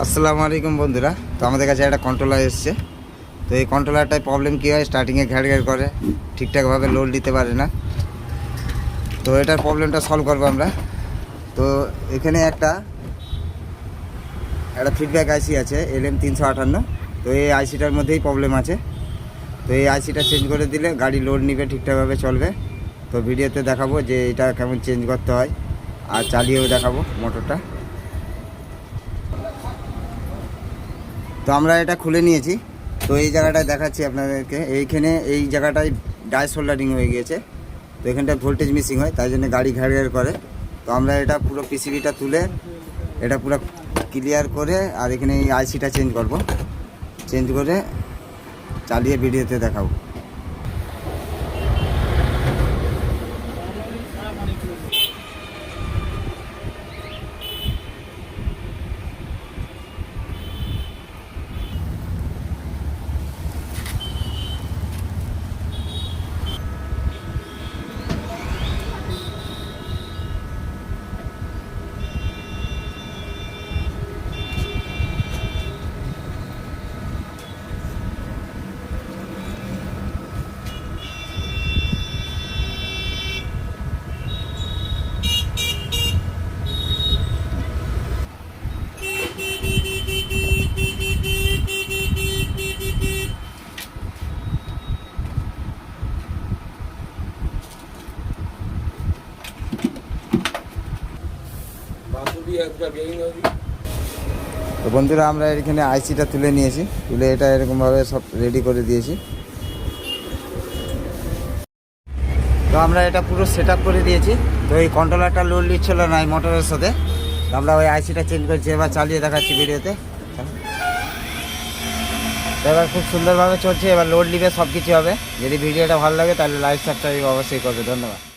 আসসালামু আলাইকুম বন্ধুরা। তো আমাদের কাছে একটা কন্ট্রোলার এসছে। তো এই কন্ট্রোলারটায় প্রবলেম কী হয়, স্টার্টিংয়ে ঘ্যাড় ঘ্যাড় করে, ঠিকঠাকভাবে লোড দিতে পারে না। তো এটার প্রবলেমটা সলভ করবো আমরা। তো এখানে একটা ফিডব্যাক আইসি আছে LM358। তো এই আইসিটার মধ্যেই প্রবলেম আছে। তো এই আইসিটা চেঞ্জ করে দিলে গাড়ি লোড নিবে, ঠিকঠাকভাবে চলবে। তো ভিডিওতে দেখাবো যে এটা কেমন চেঞ্জ করতে হয়, আর চালিয়েও দেখাবো মোটরটা। তো আমরা এটা খুলে নিয়েছি। তো এই জায়গাটায় দেখাচ্ছি আপনাদেরকে, এই জায়গাটায় ডাই সোল্ডারিং হয়ে গিয়েছে। তো এখানটায় ভোল্টেজ মিসিং হয়, তাই জন্য গাড়ি ঘ্যাড় ঘ্যাড় করে। তো আমরা এটা পুরো পিসিবিটা তুলে এটা পুরো ক্লিয়ার করে, আর এখানে এই আইসিটা চেঞ্জ করে চালিয়ে ভিডিওতে দেখাবো। তো বন্ধুরা, আমরা এখানে আইসিটা তুলে নিয়েছি, তুলে এটা এরকমভাবে সব রেডি করে দিয়েছি। তো আমরা এটা পুরো সেট করে দিয়েছি। তো এই কন্ট্রোলারটা লোড নিচ্ছিল না এই মোটরের সাথে। আমরা ওই আইসিটা চেঞ্জ করছি, এবার চালিয়ে দেখাচ্ছি ভিডিওতে। এবার খুব সুন্দরভাবে চলছে, এবার লোড নিবে, সব কিছু হবে। যদি ভিডিওটা ভালো লাগে তাহলে লাইক সাবস্ক্রাইব অবশ্যই করবে। ধন্যবাদ।